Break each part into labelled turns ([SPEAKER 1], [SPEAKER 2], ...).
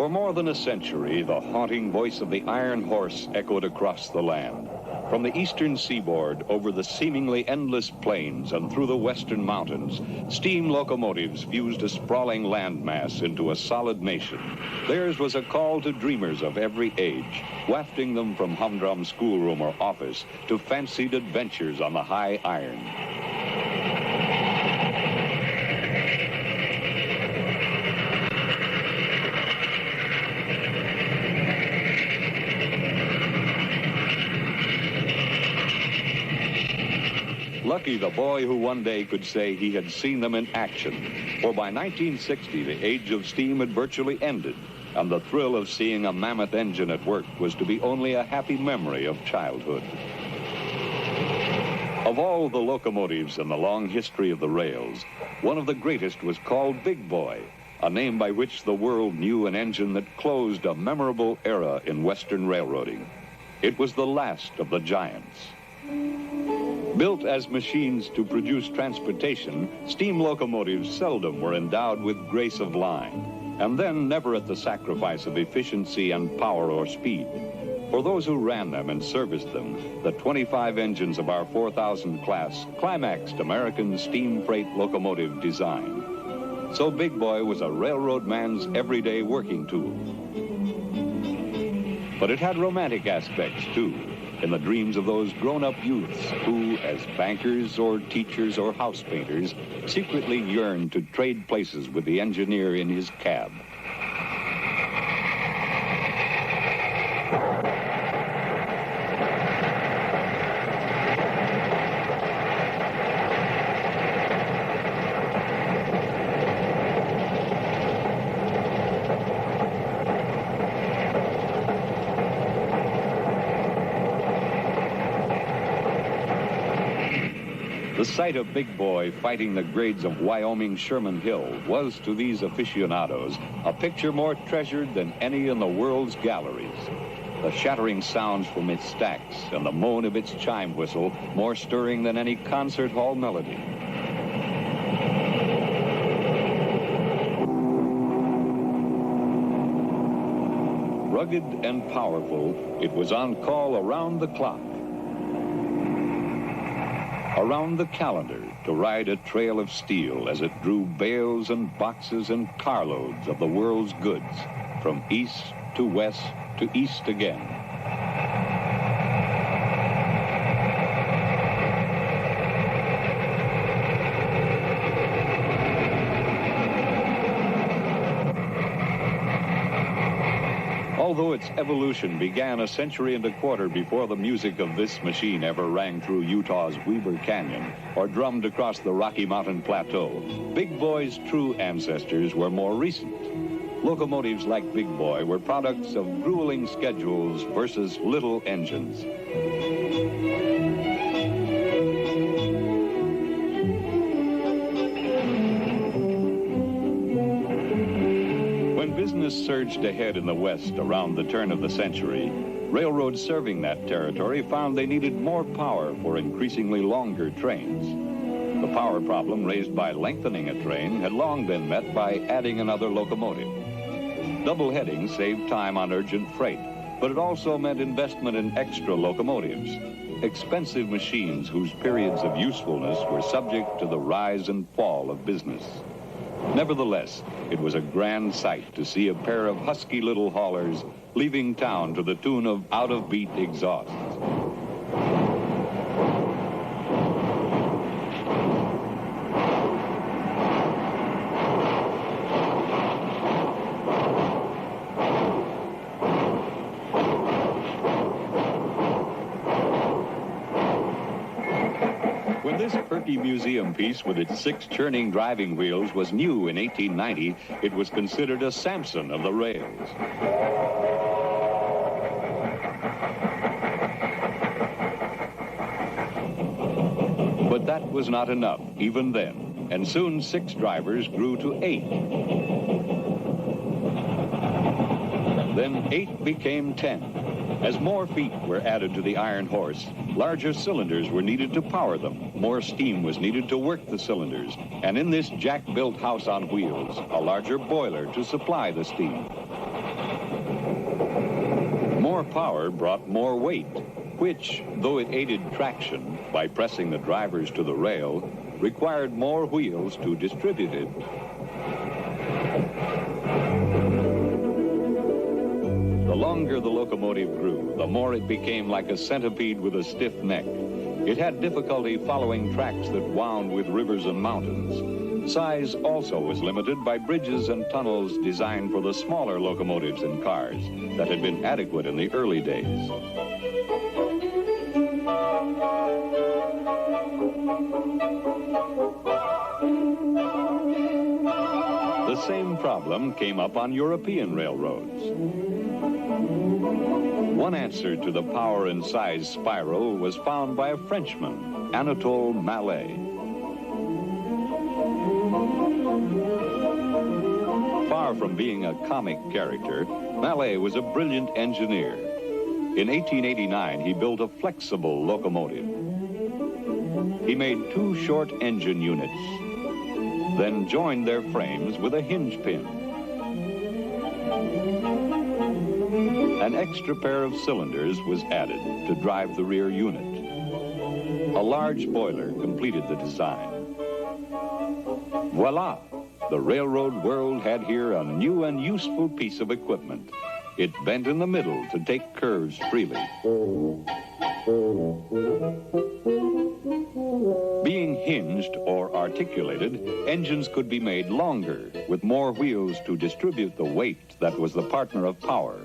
[SPEAKER 1] For more than a century, the haunting voice of the iron horse echoed across the land. From the eastern seaboard, over the seemingly endless plains and through the western mountains, steam locomotives fused a sprawling landmass into a solid nation. Theirs was a call to dreamers of every age, wafting them from humdrum schoolroom or office to fancied adventures on the high iron. Lucky the boy who one day could say he had seen them in action. For by 1960, the age of steam had virtually ended, and the thrill of seeing a mammoth engine at work was to be only a happy memory of childhood. Of all the locomotives in the long history of the rails, one of the greatest was called Big Boy, a name by which the world knew an engine that closed a memorable era in Western railroading. It was the last of the giants. Built as machines to produce transportation, steam locomotives seldom were endowed with grace of line, and then never at the sacrifice of efficiency and power or speed. For those who ran them and serviced them, the 25 engines of our 4000 class climaxed American steam freight locomotive design. So Big Boy was a railroad man's everyday working tool. But it had romantic aspects, too, in the dreams of those grown-up youths who, as bankers or teachers or house painters, secretly yearned to trade places with the engineer in his cab. The sight of Big Boy fighting the grades of Wyoming Sherman Hill was, to these aficionados, a picture more treasured than any in the world's galleries. The shattering sounds from its stacks and the moan of its chime whistle more stirring than any concert hall melody. Rugged and powerful, it was on call around the clock, around the calendar, to ride a trail of steel as it drew bales and boxes and carloads of the world's goods from east to west to east again. Although its evolution began a century and a quarter before the music of this machine ever rang through Utah's Weber Canyon or drummed across the Rocky Mountain Plateau, Big Boy's true ancestors were more recent. Locomotives like Big Boy were products of grueling schedules versus little engines. Business surged ahead in the West around the turn of the century. Railroads serving that territory found they needed more power for increasingly longer trains. The power problem raised by lengthening a train had long been met by adding another locomotive. Double heading saved time on urgent freight, but it also meant investment in extra locomotives, expensive machines whose periods of usefulness were subject to the rise and fall of business. Nevertheless, it was a grand sight to see a pair of husky little haulers leaving town to the tune of out-of-beat exhausts. This perky museum piece with its 6 churning driving wheels was new in 1890. It was considered a Samson of the rails. But that was not enough, even then, and soon 6 drivers grew to 8. Then 8 became 10. As more feet were added to the iron horse, larger cylinders were needed to power them. More steam was needed to work the cylinders. And in this jack-built house on wheels, a larger boiler to supply the steam. more power brought more weight, which, though it aided traction by pressing the drivers to the rail, required more wheels to distribute it. The longer the locomotive grew, the more it became like a centipede with a stiff neck. It had difficulty following tracks that wound with rivers and mountains. Size also was limited by bridges and tunnels designed for the smaller locomotives and cars that had been adequate in the early days. The same problem came up on European railroads. One answer to the power and size spiral was found by a Frenchman, Anatole Mallet. Far from being a comic character, Mallet was a brilliant engineer. In 1889, he built a flexible locomotive. He made two short engine units, then joined their frames with a hinge pin. An extra pair of cylinders was added to drive the rear unit. A large boiler completed the design. Voila! The railroad world had here a new and useful piece of equipment. It bent in the middle to take curves freely. Being hinged or articulated, engines could be made longer, with more wheels to distribute the weight that was the partner of power.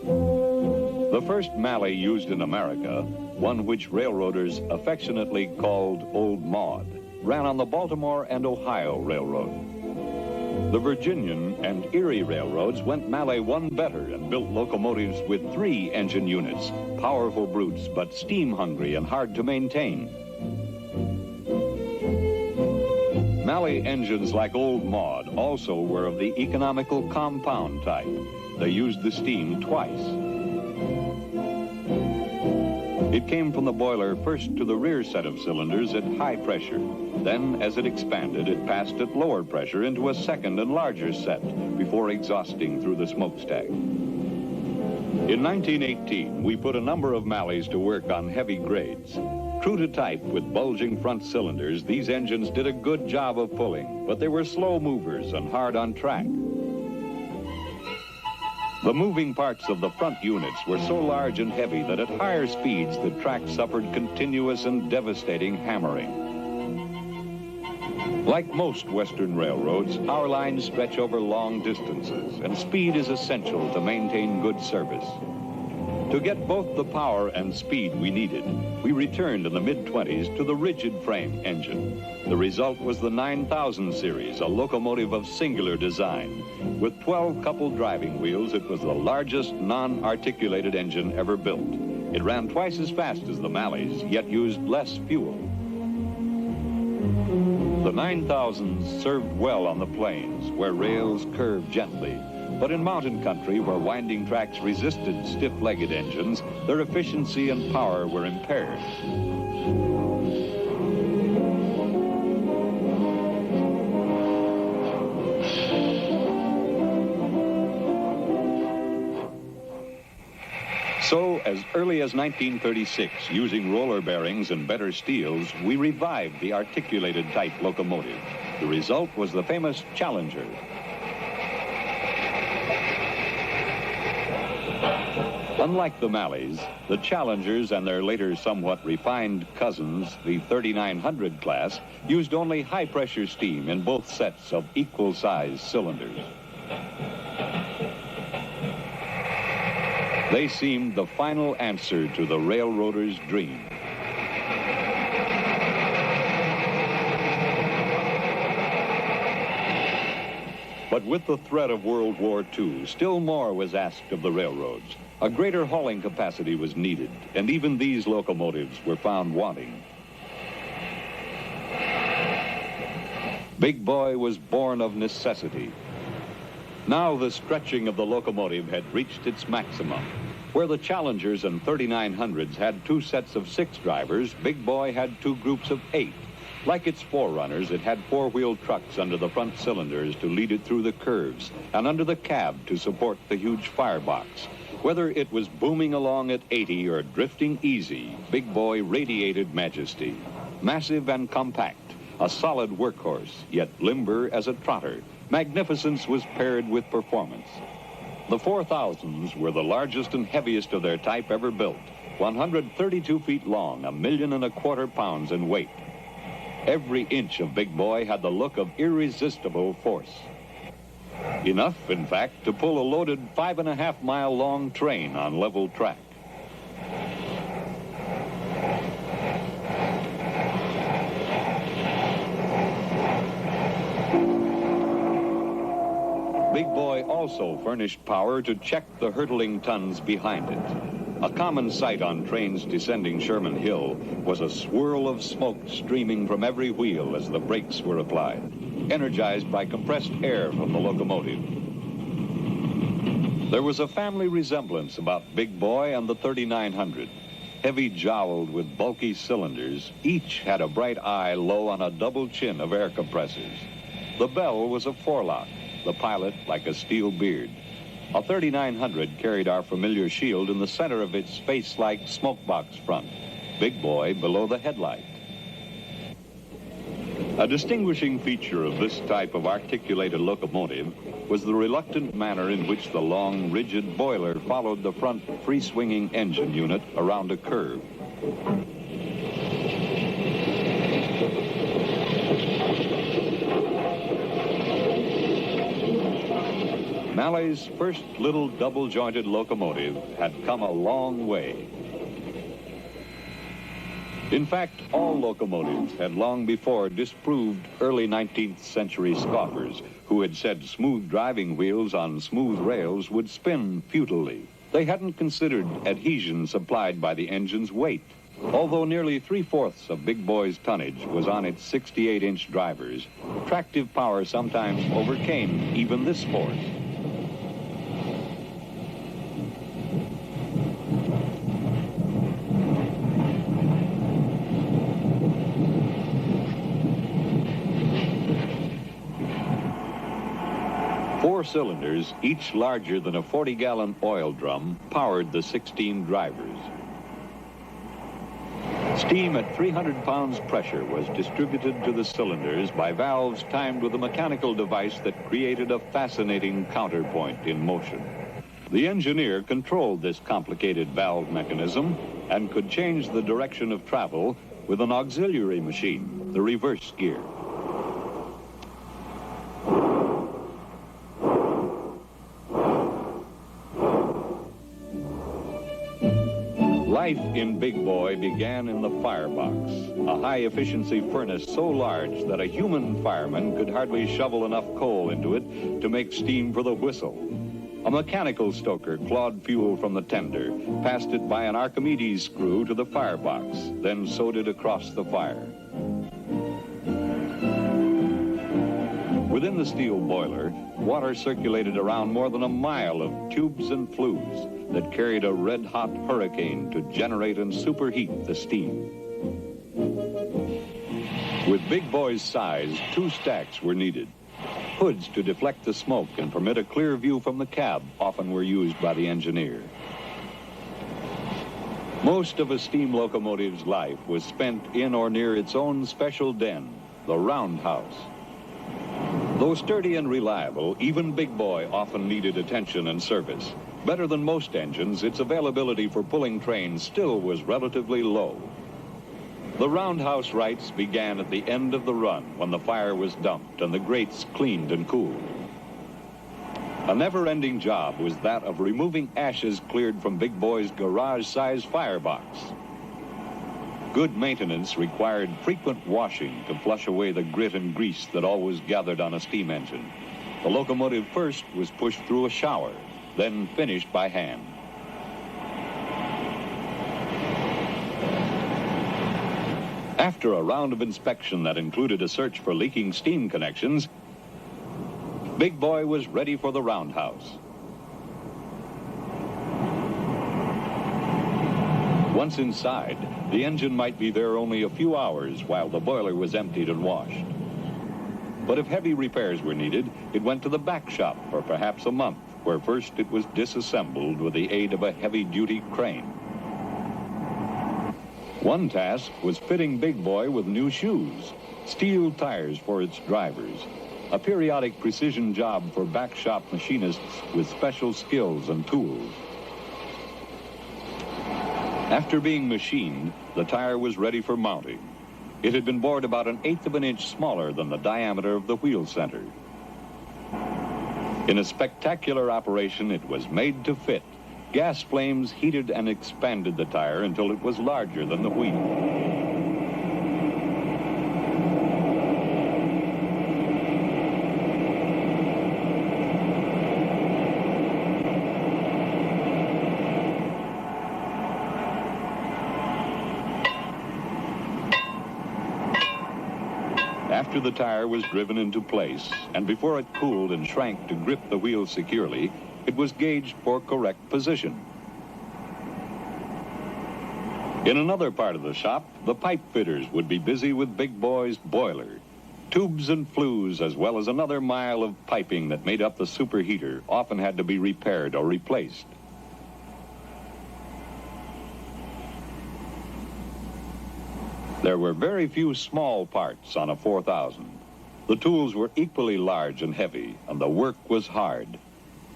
[SPEAKER 1] The first Mallet used in America, one which railroaders affectionately called Old Maud, ran on the Baltimore and Ohio Railroad. The Virginian and Erie railroads went Mallet one better and built locomotives with 3 engine units, powerful brutes, but steam-hungry and hard to maintain. Mallet engines like Old Maud also were of the economical compound type. They used the steam twice. It came from the boiler first to the rear set of cylinders at high pressure. Then, as it expanded, it passed at lower pressure into a second and larger set before exhausting through the smokestack. In 1918, we put a number of Mallets to work on heavy grades. True to type with bulging front cylinders, these engines did a good job of pulling, but they were slow movers and hard on track. The moving parts of the front units were so large and heavy that at higher speeds the track suffered continuous and devastating hammering. Like most Western railroads, our lines stretch over long distances, and speed is essential to maintain good service. To get both the power and speed we needed, we returned in the mid-20s to the rigid frame engine. The result was the 9000 series, a locomotive of singular design. With 12 coupled driving wheels, it was the largest non-articulated engine ever built. It ran twice as fast as the Mallets, yet used less fuel. The 9000s served well on the plains, where rails curved gently. But in mountain country, where winding tracks resisted stiff-legged engines, their efficiency and power were impaired. So, as early as 1936, using roller bearings and better steels, we revived the articulated type locomotive. The result was the famous Challenger. Unlike the Mallets, the Challengers and their later somewhat refined cousins, the 3900 class, used only high-pressure steam in both sets of equal-sized cylinders. They seemed the final answer to the railroader's dream. But with the threat of World War II, still more was asked of the railroads. A greater hauling capacity was needed, and even these locomotives were found wanting. Big Boy was born of necessity. Now the stretching of the locomotive had reached its maximum. Where the Challengers and 3900s had 2 sets of 6 drivers, Big Boy had 2 groups of 8. Like its forerunners, it had 4-wheel trucks under the front cylinders to lead it through the curves, and under the cab to support the huge firebox. Whether it was booming along at 80 or drifting easy, Big Boy radiated majesty. Massive and compact, a solid workhorse, yet limber as a trotter, magnificence was paired with performance. The 4000s were the largest and heaviest of their type ever built, 132 feet long, 1.25 million pounds in weight. Every inch of Big Boy had the look of irresistible force. Enough, in fact, to pull a loaded 5.5-mile-long train on level track. Big Boy also furnished power to check the hurtling tons behind it. A common sight on trains descending Sherman Hill was a swirl of smoke streaming from every wheel as the brakes were applied, energized by compressed air from the locomotive. There was a family resemblance about Big Boy and the 3900. Heavy-jowled with bulky cylinders, each had a bright eye low on a double chin of air compressors. The bell was a forelock, the pilot like a steel beard. A 3900 carried our familiar shield in the center of its face-like smokebox front, Big Boy below the headlight. A distinguishing feature of this type of articulated locomotive was the reluctant manner in which the long, rigid boiler followed the front free-swinging engine unit around a curve. Mally's first little double-jointed locomotive had come a long way. In fact, all locomotives had long before disproved early 19th century scoffers who had said smooth driving wheels on smooth rails would spin futilely. They hadn't considered adhesion supplied by the engine's weight. Although nearly 3/4 of Big Boy's tonnage was on its 68-inch drivers, tractive power sometimes overcame even this force. Four cylinders, each larger than a 40-gallon oil drum, powered the 16 drivers. Steam at 300 pounds pressure was distributed to the cylinders by valves timed with a mechanical device that created a fascinating counterpoint in motion. The engineer controlled this complicated valve mechanism and could change the direction of travel with an auxiliary machine, the reverse gear. Life in Big Boy began in the firebox, a high-efficiency furnace so large that a human fireman could hardly shovel enough coal into it to make steam for the whistle. A mechanical stoker clawed fuel from the tender, passed it by an Archimedes screw to the firebox, then sewed it across the fire. Within the steel boiler, water circulated around more than a mile of tubes and flues that carried a red-hot hurricane to generate and superheat the steam. With Big Boy's size, 2 stacks were needed. Hoods to deflect the smoke and permit a clear view from the cab often were used by the engineer. Most of a steam locomotive's life was spent in or near its own special den, the roundhouse. Though sturdy and reliable, even Big Boy often needed attention and service. Better than most engines, its availability for pulling trains still was relatively low. The roundhouse rights began at the end of the run when the fire was dumped and the grates cleaned and cooled. A never-ending job was that of removing ashes cleared from Big Boy's garage-sized firebox. Good maintenance required frequent washing to flush away the grit and grease that always gathered on a steam engine. The locomotive first was pushed through a shower, then finished by hand. After a round of inspection that included a search for leaking steam connections, Big Boy was ready for the roundhouse. Once inside, the engine might be there only a few hours while the boiler was emptied and washed. But if heavy repairs were needed, it went to the back shop for perhaps a month. where first it was disassembled with the aid of a heavy-duty crane. One task was fitting Big Boy with new shoes, steel tires for its drivers, a periodic precision job for back shop machinists with special skills and tools. After being machined, the tire was ready for mounting. It had been bored about 1/8 of an inch smaller than the diameter of the wheel center. In a spectacular operation, it was made to fit. Gas flames heated and expanded the tire until it was larger than the wheel. After the tire was driven into place, and before it cooled and shrank to grip the wheel securely, it was gauged for correct position. In another part of the shop, the pipe fitters would be busy with Big Boy's boiler. Tubes and flues, as well as another mile of piping that made up the superheater, often had to be repaired or replaced. There were very few small parts on a 4000. The tools were equally large and heavy, and the work was hard.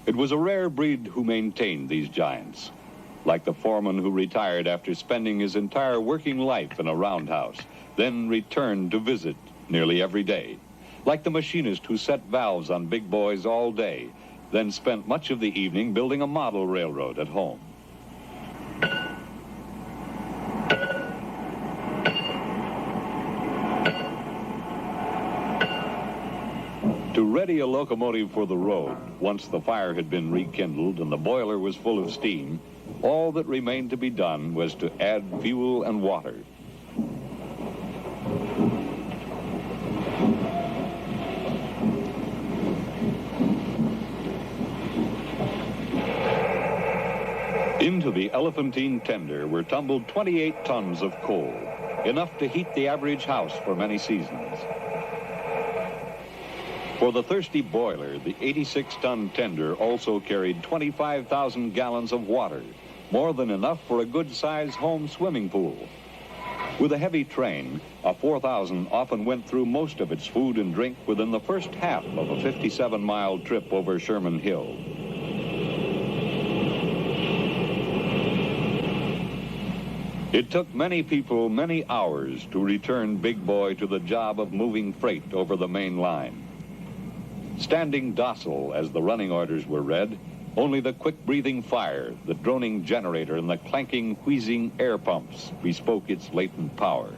[SPEAKER 1] It was a rare breed who maintained these giants, like the foreman who retired after spending his entire working life in a roundhouse, then returned to visit nearly every day, like the machinist who set valves on Big Boys all day, then spent much of the evening building a model railroad at home. To ready a locomotive for the road, once the fire had been rekindled and the boiler was full of steam, all that remained to be done was to add fuel and water. Into the elephantine tender were tumbled 28 tons of coal, enough to heat the average house for many seasons. For the thirsty boiler, the 86-ton tender also carried 25,000 gallons of water, more than enough for a good-sized home swimming pool. With a heavy train, a 4000 often went through most of its food and drink within the first half of a 57-mile trip over Sherman Hill. It took many people many hours to return Big Boy to the job of moving freight over the main line. Standing docile as the running orders were read, only the quick-breathing fire, the droning generator, and the clanking, wheezing air pumps bespoke its latent power.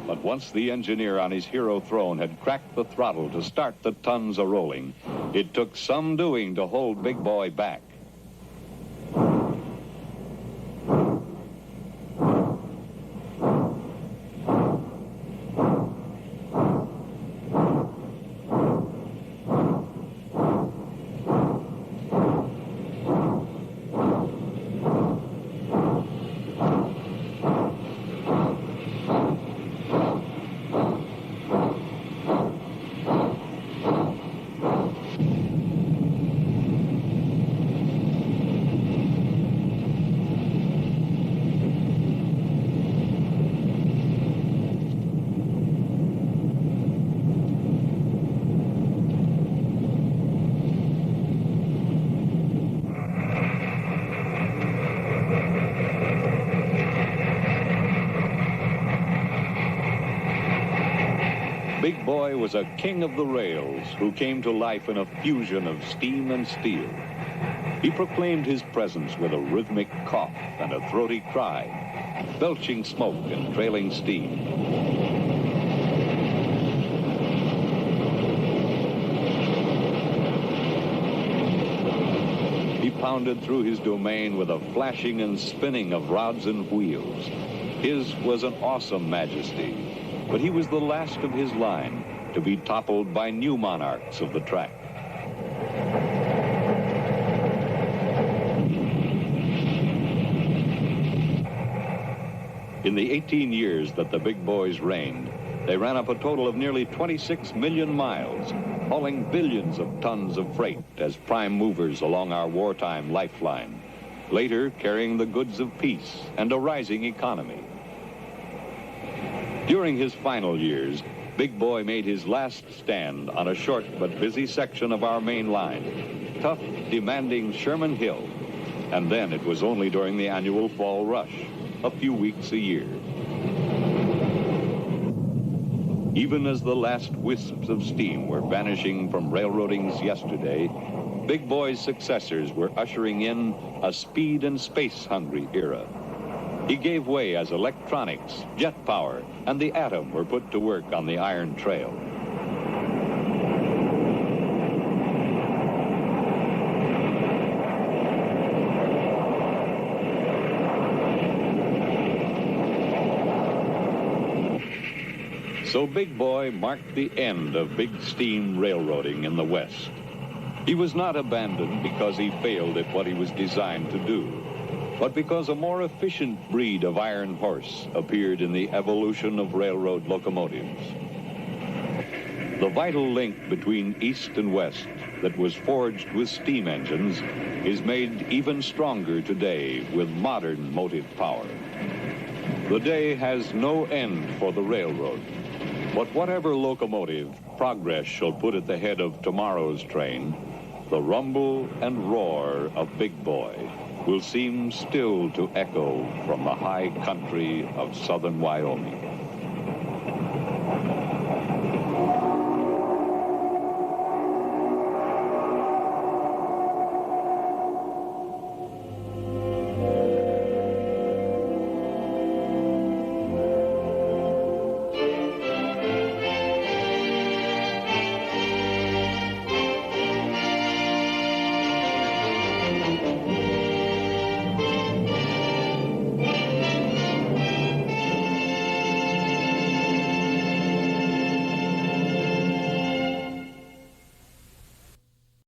[SPEAKER 1] But once the engineer on his hero throne had cracked the throttle to start the tons a-rolling, it took some doing to hold Big Boy back. Big Boy was a king of the rails who came to life in a fusion of steam and steel. He proclaimed his presence with a rhythmic cough and a throaty cry, belching smoke and trailing steam. He pounded through his domain with a flashing and spinning of rods and wheels. His was an awesome majesty, but he was the last of his line to be toppled by new monarchs of the track. In the 18 years that the big boys reigned, they ran up a total of nearly 26 million miles, hauling billions of tons of freight as prime movers along our wartime lifeline, later carrying the goods of peace and a rising economy. During his final years, Big Boy made his last stand on a short but busy section of our main line, tough, demanding Sherman Hill. And then it was only during the annual fall rush, a few weeks a year. Even as the last wisps of steam were vanishing from railroading's yesterday, Big Boy's successors were ushering in a speed and space-hungry era. He gave way as electronics, jet power, and the atom were put to work on the iron trail. So Big Boy marked the end of big steam railroading in the West. He was not abandoned because he failed at what he was designed to do, but because a more efficient breed of iron horse appeared in the evolution of railroad locomotives. The vital link between East and West that was forged with steam engines is made even stronger today with modern motive power. The day has no end for the railroad. But whatever locomotive progress shall put at the head of tomorrow's train, the rumble and roar of Big Boy will seem still to echo from the high country of southern Wyoming.